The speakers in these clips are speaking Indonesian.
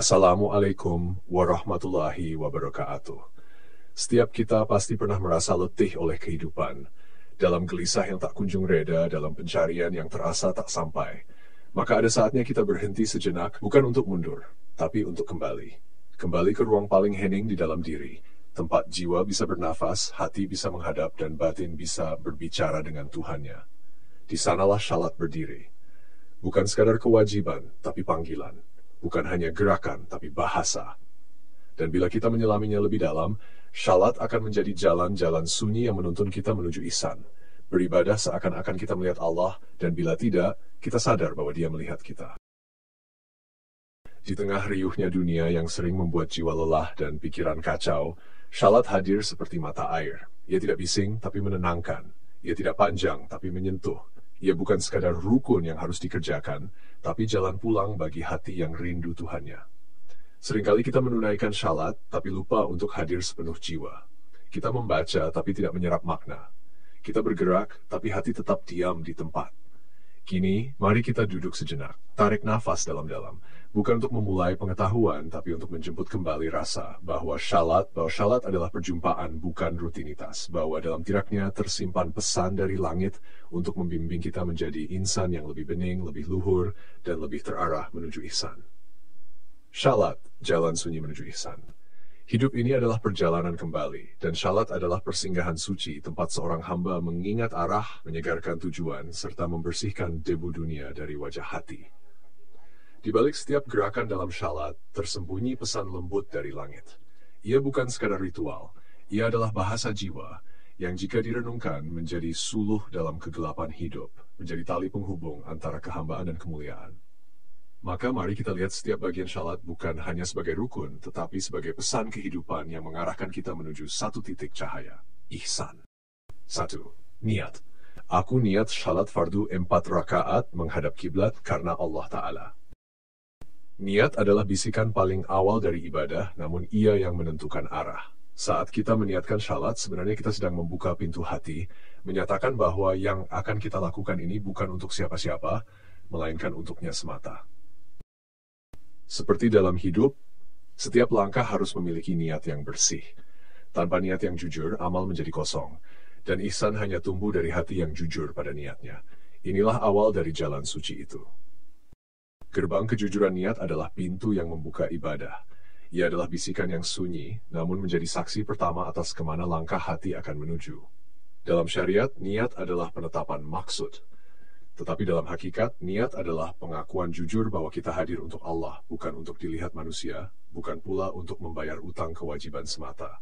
Assalamualaikum warahmatullahi wabarakatuh. Setiap kita pasti pernah merasa letih oleh kehidupan, dalam gelisah yang tak kunjung reda, dalam pencarian yang terasa tak sampai. Maka ada saatnya kita berhenti sejenak, bukan untuk mundur, tapi untuk kembali. Kembali ke ruang paling hening di dalam diri, tempat jiwa bisa bernafas, hati bisa menghadap, dan batin bisa berbicara dengan Tuhannya. Di sanalah salat berdiri. Bukan sekadar kewajiban, tapi panggilan. Bukan hanya gerakan, tapi bahasa. Dan bila kita menyelaminya lebih dalam, salat akan menjadi jalan-jalan sunyi yang menuntun kita menuju ihsan. Beribadah seakan-akan kita melihat Allah, dan bila tidak, kita sadar bahwa Dia melihat kita. Di tengah riuhnya dunia yang sering membuat jiwa lelah dan pikiran kacau, salat hadir seperti mata air. Ia tidak bising, tapi menenangkan. Ia tidak panjang, tapi menyentuh. Ia bukan sekadar rukun yang harus dikerjakan, tapi jalan pulang bagi hati yang rindu Tuhannya. Seringkali kita menunaikan salat, tapi lupa untuk hadir sepenuh jiwa. Kita membaca, tapi tidak menyerap makna. Kita bergerak, tapi hati tetap diam di tempat. Kini, mari kita duduk sejenak, tarik nafas dalam-dalam, bukan untuk memulai pengetahuan, tapi untuk menjemput kembali rasa bahwa salat adalah perjumpaan, bukan rutinitas, bahwa dalam tiraknya tersimpan pesan dari langit untuk membimbing kita menjadi insan yang lebih bening, lebih luhur, dan lebih terarah menuju ihsan. Salat, jalan sunyi menuju ihsan. Hidup ini adalah perjalanan kembali, dan salat adalah persinggahan suci, tempat seorang hamba mengingat arah, menyegarkan tujuan, serta membersihkan debu dunia dari wajah hati. Di balik setiap gerakan dalam salat, tersembunyi pesan lembut dari langit. Ia bukan sekadar ritual, ia adalah bahasa jiwa, yang jika direnungkan menjadi suluh dalam kegelapan hidup, menjadi tali penghubung antara kehambaan dan kemuliaan. Maka mari kita lihat setiap bagian salat bukan hanya sebagai rukun, tetapi sebagai pesan kehidupan yang mengarahkan kita menuju satu titik cahaya, ihsan. 1. Niat. Aku niat salat fardu 4 rakaat menghadap kiblat karena Allah Ta'ala. Niat adalah bisikan paling awal dari ibadah, namun ia yang menentukan arah. Saat kita meniatkan salat, sebenarnya kita sedang membuka pintu hati, menyatakan bahwa yang akan kita lakukan ini bukan untuk siapa-siapa, melainkan untuknya semata. Seperti dalam hidup, setiap langkah harus memiliki niat yang bersih. Tanpa niat yang jujur, amal menjadi kosong. Dan ihsan hanya tumbuh dari hati yang jujur pada niatnya. Inilah awal dari jalan suci itu. Gerbang kejujuran niat adalah pintu yang membuka ibadah. Ia adalah bisikan yang sunyi, namun menjadi saksi pertama atas kemana langkah hati akan menuju. Dalam syariat, niat adalah penetapan maksud. Tetapi dalam hakikat, niat adalah pengakuan jujur bahwa kita hadir untuk Allah, bukan untuk dilihat manusia, bukan pula untuk membayar utang kewajiban semata.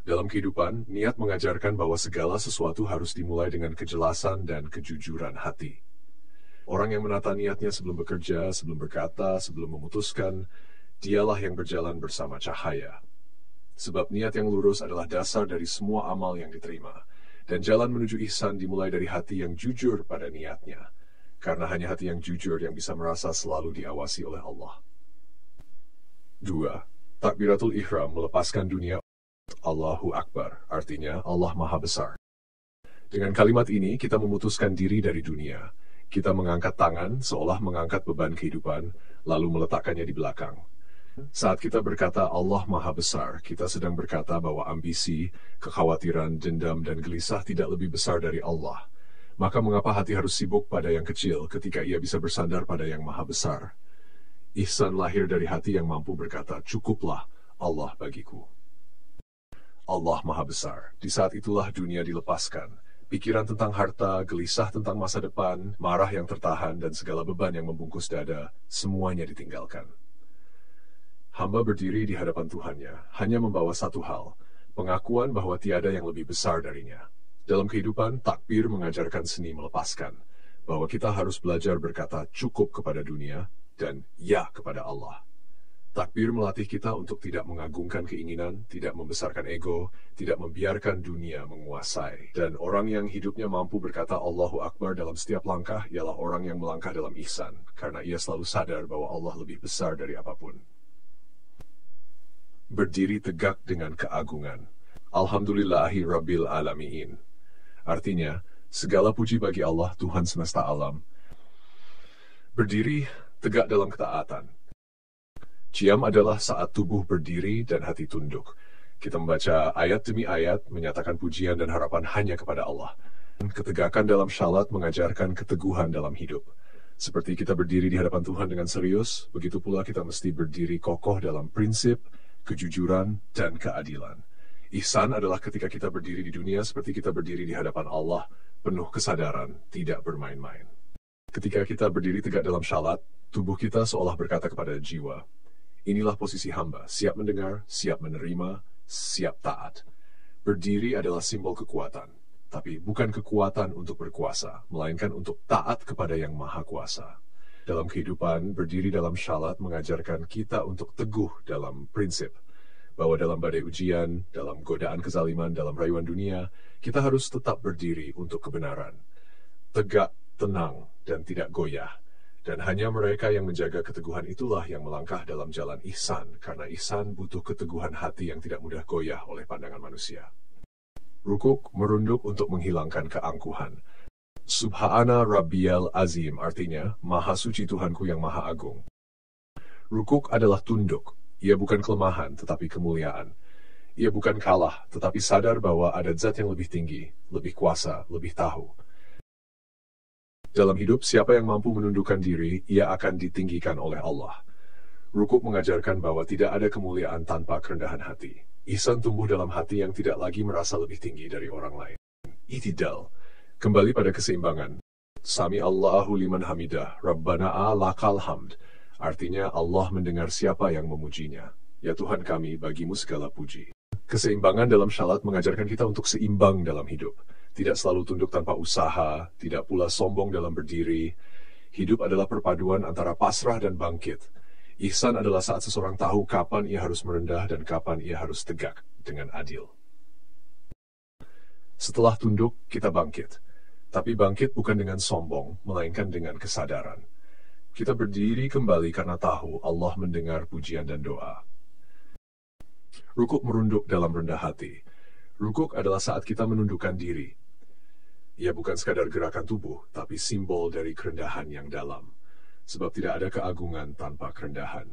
Dalam kehidupan, niat mengajarkan bahwa segala sesuatu harus dimulai dengan kejelasan dan kejujuran hati. Orang yang menata niatnya sebelum bekerja, sebelum berkata, sebelum memutuskan, dialah yang berjalan bersama cahaya. Sebab niat yang lurus adalah dasar dari semua amal yang diterima. Dan jalan menuju ihsan dimulai dari hati yang jujur pada niatnya. Karena hanya hati yang jujur yang bisa merasa selalu diawasi oleh Allah. 2. Takbiratul ihram melepaskan dunia. Allahu Akbar, artinya Allah Maha Besar. Dengan kalimat ini, kita memutuskan diri dari dunia. Kita mengangkat tangan seolah mengangkat beban kehidupan, lalu meletakkannya di belakang. Saat kita berkata Allah Maha Besar, kita sedang berkata bahwa ambisi, kekhawatiran, dendam, dan gelisah tidak lebih besar dari Allah. Maka mengapa hati harus sibuk pada yang kecil ketika ia bisa bersandar pada yang Maha Besar? Ihsan lahir dari hati yang mampu berkata, cukuplah Allah bagiku. Allah Maha Besar, di saat itulah dunia dilepaskan. Pikiran tentang harta, gelisah tentang masa depan, marah yang tertahan, dan segala beban yang membungkus dada, semuanya ditinggalkan. Hamba berdiri di hadapan Tuhannya, hanya membawa satu hal, pengakuan bahwa tiada yang lebih besar darinya. Dalam kehidupan, takbir mengajarkan seni melepaskan, bahwa kita harus belajar berkata cukup kepada dunia, dan ya kepada Allah. Takbir melatih kita untuk tidak mengagungkan keinginan, tidak membesarkan ego, tidak membiarkan dunia menguasai. Dan orang yang hidupnya mampu berkata Allahu Akbar dalam setiap langkah, ialah orang yang melangkah dalam ihsan, karena ia selalu sadar bahwa Allah lebih besar dari apapun. Berdiri tegak dengan keagungan. Alhamdulillahi Rabbil Alamin. Artinya, segala puji bagi Allah Tuhan semesta alam. Berdiri tegak dalam ketaatan. Qiyam adalah saat tubuh berdiri dan hati tunduk. Kita membaca ayat demi ayat, menyatakan pujian dan harapan hanya kepada Allah. Ketegakan dalam syalat mengajarkan keteguhan dalam hidup. Seperti kita berdiri di hadapan Tuhan dengan serius, begitu pula kita mesti berdiri kokoh dalam prinsip, kejujuran, dan keadilan. Ihsan adalah ketika kita berdiri di dunia seperti kita berdiri di hadapan Allah, penuh kesadaran, tidak bermain-main. Ketika kita berdiri tegak dalam syalat, tubuh kita seolah berkata kepada jiwa, inilah posisi hamba, siap mendengar, siap menerima, siap taat. Berdiri adalah simbol kekuatan, tapi bukan kekuatan untuk berkuasa, melainkan untuk taat kepada Yang Maha Kuasa. Dalam kehidupan, berdiri dalam syalat mengajarkan kita untuk teguh dalam prinsip, bahwa dalam badai ujian, dalam godaan kezaliman, dalam rayuan dunia, kita harus tetap berdiri untuk kebenaran. Tegak, tenang, dan tidak goyah. Dan hanya mereka yang menjaga keteguhan itulah yang melangkah dalam jalan ihsan, karena ihsan butuh keteguhan hati yang tidak mudah goyah oleh pandangan manusia. Rukuk merunduk untuk menghilangkan keangkuhan. Subhana Rabbiyal Azim artinya, Maha Suci Tuhanku yang Maha Agung. Rukuk adalah tunduk. Ia bukan kelemahan, tetapi kemuliaan. Ia bukan kalah, tetapi sadar bahwa ada zat yang lebih tinggi, lebih kuasa, lebih tahu. Dalam hidup, siapa yang mampu menundukkan diri, ia akan ditinggikan oleh Allah. Rukuk mengajarkan bahwa tidak ada kemuliaan tanpa kerendahan hati. Ihsan tumbuh dalam hati yang tidak lagi merasa lebih tinggi dari orang lain. I'tidal, kembali pada keseimbangan. Sami Allahu liman hamidah, Rabbana lakal hamd. Artinya Allah mendengar siapa yang memujinya. Ya Tuhan kami, bagimu segala puji. Keseimbangan dalam syalat mengajarkan kita untuk seimbang dalam hidup. Tidak selalu tunduk tanpa usaha, tidak pula sombong dalam berdiri. Hidup adalah perpaduan antara pasrah dan bangkit. Ihsan adalah saat seseorang tahu kapan ia harus merendah dan kapan ia harus tegak dengan adil. Setelah tunduk, kita bangkit. Tapi bangkit bukan dengan sombong, melainkan dengan kesadaran. Kita berdiri kembali karena tahu Allah mendengar pujian dan doa. Rukuk merunduk dalam rendah hati. Rukuk adalah saat kita menundukkan diri. Ia bukan sekadar gerakan tubuh, tapi simbol dari kerendahan yang dalam. Sebab tidak ada keagungan tanpa kerendahan.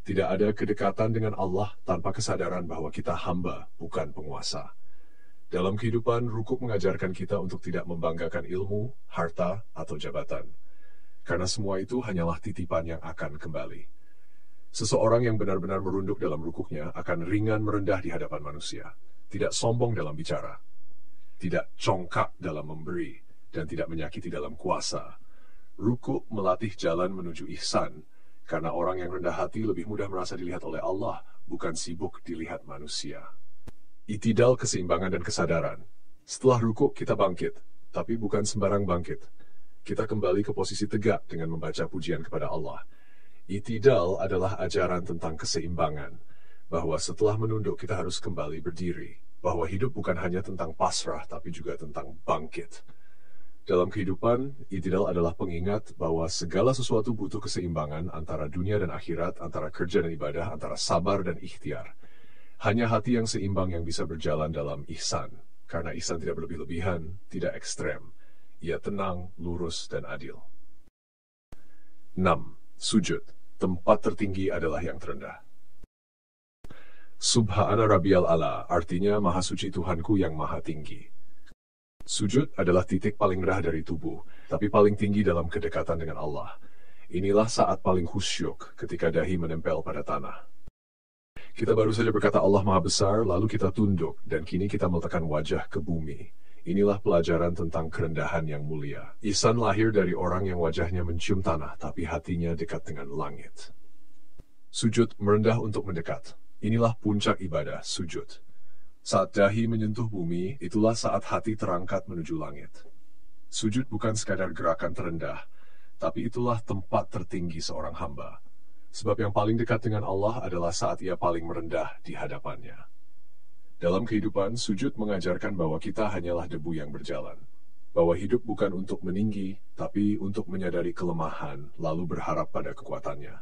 Tidak ada kedekatan dengan Allah tanpa kesadaran bahwa kita hamba, bukan penguasa. Dalam kehidupan, rukuk mengajarkan kita untuk tidak membanggakan ilmu, harta, atau jabatan. Karena semua itu hanyalah titipan yang akan kembali. Seseorang yang benar-benar merunduk dalam rukuknya akan ringan merendah di hadapan manusia. Tidak sombong dalam bicara. Tidak congkak dalam memberi, dan tidak menyakiti dalam kuasa. Rukuk melatih jalan menuju ihsan, karena orang yang rendah hati lebih mudah merasa dilihat oleh Allah, bukan sibuk dilihat manusia. I'tidal keseimbangan dan kesadaran. Setelah rukuk kita bangkit, tapi bukan sembarang bangkit. Kita kembali ke posisi tegak dengan membaca pujian kepada Allah. I'tidal adalah ajaran tentang keseimbangan, bahwa setelah menunduk kita harus kembali berdiri. Bahwa hidup bukan hanya tentang pasrah, tapi juga tentang bangkit. Dalam kehidupan, i'tidal adalah pengingat bahwa segala sesuatu butuh keseimbangan antara dunia dan akhirat, antara kerja dan ibadah, antara sabar dan ikhtiar. Hanya hati yang seimbang yang bisa berjalan dalam ihsan, karena ihsan tidak berlebih-lebihan, tidak ekstrem. Ia tenang, lurus, dan adil. 6. Sujud. Tempat tertinggi adalah yang terendah. Subhana Rabbiyal A'la artinya Maha Suci Tuhanku yang Maha Tinggi. Sujud adalah titik paling rendah dari tubuh, tapi paling tinggi dalam kedekatan dengan Allah. Inilah saat paling khusyuk ketika dahi menempel pada tanah. Kita baru saja berkata Allah Maha Besar, lalu kita tunduk, dan kini kita meletakkan wajah ke bumi. Inilah pelajaran tentang kerendahan yang mulia. Ihsan lahir dari orang yang wajahnya mencium tanah, tapi hatinya dekat dengan langit. Sujud merendah untuk mendekat. Inilah puncak ibadah, sujud. Saat dahi menyentuh bumi, itulah saat hati terangkat menuju langit. Sujud bukan sekadar gerakan terendah, tapi itulah tempat tertinggi seorang hamba. Sebab yang paling dekat dengan Allah adalah saat ia paling merendah di hadapannya. Dalam kehidupan, sujud mengajarkan bahwa kita hanyalah debu yang berjalan. Bahwa hidup bukan untuk meninggi, tapi untuk menyadari kelemahan, lalu berharap pada kekuatannya.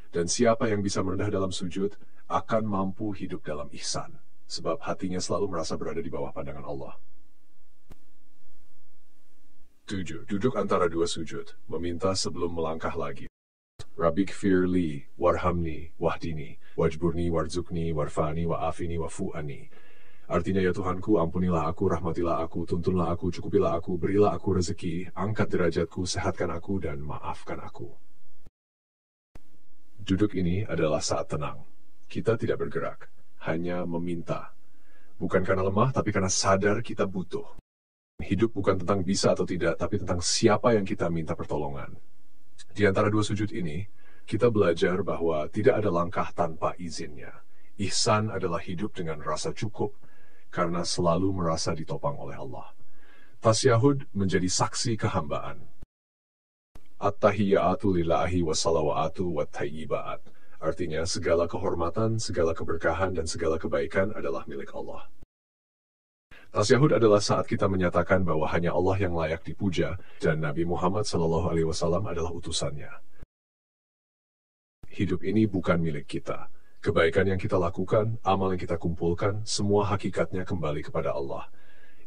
Dan siapa yang bisa merendah dalam sujud, akan mampu hidup dalam ihsan. Sebab hatinya selalu merasa berada di bawah pandangan Allah. 7. Duduk antara dua sujud, meminta sebelum melangkah lagi. Rabbik firli, warhamni, wahdini, wajburni, warzukni, warfani, wa'afini, wafu'ani. Artinya, ya Tuhanku, ampunilah aku, rahmatilah aku, tuntunlah aku, cukupilah aku, berilah aku rezeki, angkat derajatku, sehatkan aku, dan maafkan aku. Duduk ini adalah saat tenang. Kita tidak bergerak, hanya meminta. Bukan karena lemah, tapi karena sadar kita butuh. Hidup bukan tentang bisa atau tidak, tapi tentang siapa yang kita minta pertolongan. Di antara dua sujud ini, kita belajar bahwa tidak ada langkah tanpa izinnya. Ihsan adalah hidup dengan rasa cukup, karena selalu merasa ditopang oleh Allah. Tasyahud menjadi saksi kehambaan. At-tahiyyatu lillahi wassalawatu wattayyibat. Artinya, segala kehormatan, segala keberkahan, dan segala kebaikan adalah milik Allah. Tasyahud adalah saat kita menyatakan bahwa hanya Allah yang layak dipuja, dan Nabi Muhammad SAW adalah utusannya. Hidup ini bukan milik kita. Kebaikan yang kita lakukan, amal yang kita kumpulkan, semua hakikatnya kembali kepada Allah.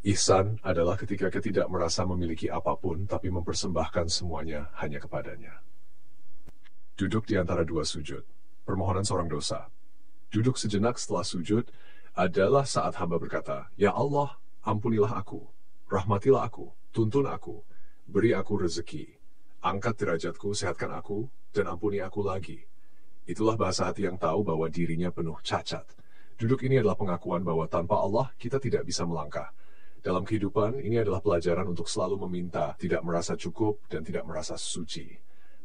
Ihsan adalah ketika kita tidak merasa memiliki apapun, tapi mempersembahkan semuanya hanya kepadanya. Duduk di antara dua sujud. Permohonan seorang dosa. Duduk sejenak setelah sujud adalah saat hamba berkata, "Ya Allah, ampunilah aku, rahmatilah aku, tuntun aku, beri aku rezeki, angkat derajatku, sehatkan aku, dan ampuni aku lagi." Itulah bahasa hati yang tahu bahwa dirinya penuh cacat. Duduk ini adalah pengakuan bahwa tanpa Allah kita tidak bisa melangkah. Dalam kehidupan, ini adalah pelajaran untuk selalu meminta, tidak merasa cukup, dan tidak merasa suci.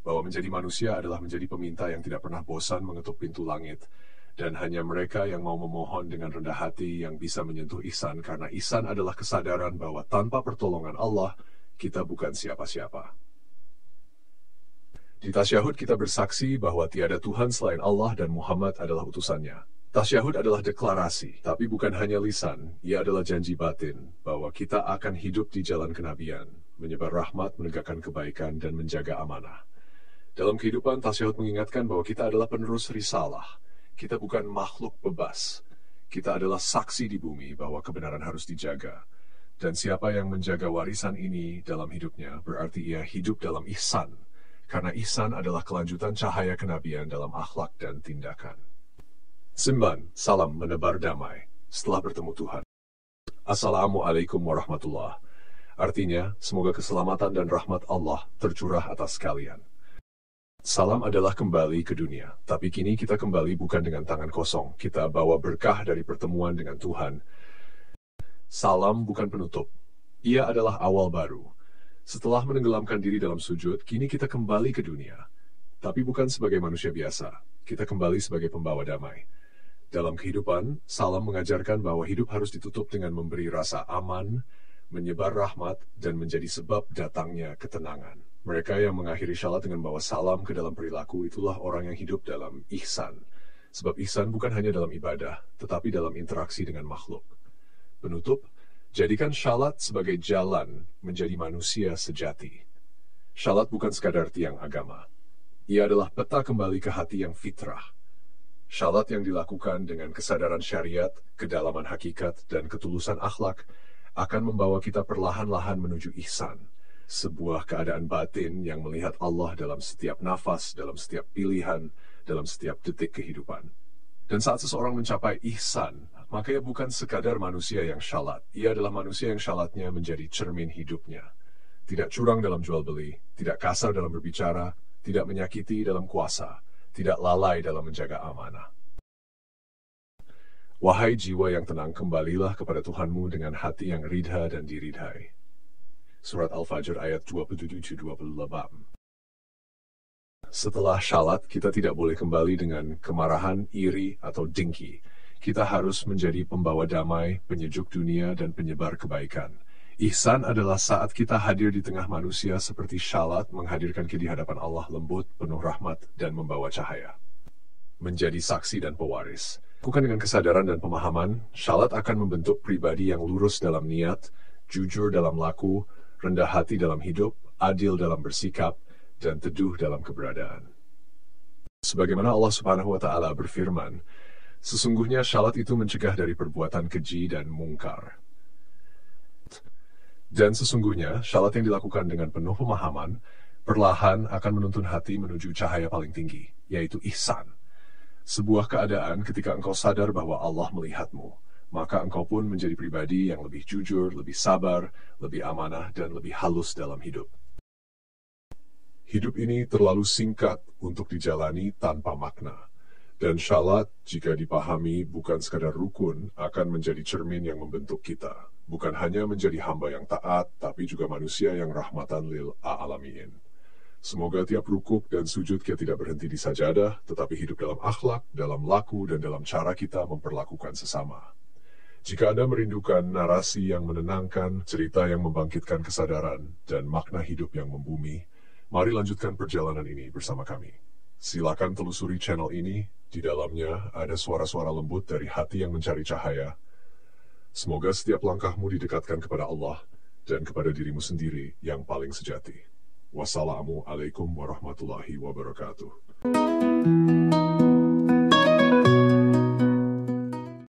Bahwa menjadi manusia adalah menjadi peminta yang tidak pernah bosan mengetuk pintu langit. Dan hanya mereka yang mau memohon dengan rendah hati yang bisa menyentuh ihsan, karena ihsan adalah kesadaran bahwa tanpa pertolongan Allah, kita bukan siapa-siapa. Di tasyahud kita bersaksi bahwa tiada Tuhan selain Allah dan Muhammad adalah utusannya. Tasyahud adalah deklarasi, tapi bukan hanya lisan, ia adalah janji batin bahwa kita akan hidup di jalan kenabian, menyebar rahmat, menegakkan kebaikan, dan menjaga amanah. Dalam kehidupan, tasyahud mengingatkan bahwa kita adalah penerus risalah. Kita bukan makhluk bebas. Kita adalah saksi di bumi bahwa kebenaran harus dijaga. Dan siapa yang menjaga warisan ini dalam hidupnya, berarti ia hidup dalam ihsan. Karena ihsan adalah kelanjutan cahaya kenabian dalam akhlak dan tindakan. Simban, salam menebar damai setelah bertemu Tuhan. Assalamualaikum warahmatullahi. Artinya, semoga keselamatan dan rahmat Allah tercurah atas kalian. Salam adalah kembali ke dunia, tapi kini kita kembali bukan dengan tangan kosong. Kita bawa berkah dari pertemuan dengan Tuhan. Salam bukan penutup. Ia adalah awal baru. Setelah menenggelamkan diri dalam sujud, kini kita kembali ke dunia. Tapi bukan sebagai manusia biasa. Kita kembali sebagai pembawa damai. Dalam kehidupan, salam mengajarkan bahwa hidup harus ditutup dengan memberi rasa aman, menyebar rahmat, dan menjadi sebab datangnya ketenangan. Mereka yang mengakhiri syalat dengan bawa salam ke dalam perilaku itulah orang yang hidup dalam ihsan. Sebab ihsan bukan hanya dalam ibadah, tetapi dalam interaksi dengan makhluk. Penutup, jadikan syalat sebagai jalan menjadi manusia sejati. Syalat bukan sekadar tiang agama. Ia adalah peta kembali ke hati yang fitrah. Syalat yang dilakukan dengan kesadaran syariat, kedalaman hakikat, dan ketulusan akhlak akan membawa kita perlahan-lahan menuju ihsan. Sebuah keadaan batin yang melihat Allah dalam setiap nafas, dalam setiap pilihan, dalam setiap detik kehidupan. Dan saat seseorang mencapai ihsan, maka ia bukan sekadar manusia yang syalat. Ia adalah manusia yang syalatnya menjadi cermin hidupnya. Tidak curang dalam jual beli, tidak kasar dalam berbicara, tidak menyakiti dalam kuasa, tidak lalai dalam menjaga amanah. Wahai jiwa yang tenang, kembalilah kepada Tuhanmu dengan hati yang ridha dan diridhai. Surat Al-Fajr ayat 27-28. Setelah syalat, kita tidak boleh kembali dengan kemarahan, iri, atau dengki. Kita harus menjadi pembawa damai, penyejuk dunia, dan penyebar kebaikan. Ihsan adalah saat kita hadir di tengah manusia seperti syalat menghadirkan kita di hadapan Allah lembut, penuh rahmat, dan membawa cahaya. Menjadi saksi dan pewaris. Bukan dengan kesadaran dan pemahaman, syalat akan membentuk pribadi yang lurus dalam niat, jujur dalam laku, rendah hati dalam hidup, adil dalam bersikap, dan teduh dalam keberadaan. Sebagaimana Allah Subhanahu wa Ta'ala berfirman, sesungguhnya syalat itu mencegah dari perbuatan keji dan mungkar. Dan sesungguhnya syalat yang dilakukan dengan penuh pemahaman perlahan akan menuntun hati menuju cahaya paling tinggi, yaitu ihsan. Sebuah keadaan ketika engkau sadar bahwa Allah melihatmu, maka engkau pun menjadi pribadi yang lebih jujur, lebih sabar, lebih amanah, dan lebih halus dalam hidup. Hidup ini terlalu singkat untuk dijalani tanpa makna. Dan syalat, jika dipahami bukan sekadar rukun, akan menjadi cermin yang membentuk kita. Bukan hanya menjadi hamba yang taat, tapi juga manusia yang rahmatan lil a'alamin. Semoga tiap rukuk dan sujud kita tidak berhenti di sajadah, tetapi hidup dalam akhlak, dalam laku, dan dalam cara kita memperlakukan sesama. Jika Anda merindukan narasi yang menenangkan, cerita yang membangkitkan kesadaran, dan makna hidup yang membumi, mari lanjutkan perjalanan ini bersama kami. Silakan telusuri channel ini, di dalamnya ada suara-suara lembut dari hati yang mencari cahaya. Semoga setiap langkahmu didekatkan kepada Allah dan kepada dirimu sendiri yang paling sejati. Wassalamualaikum warahmatullahi wabarakatuh.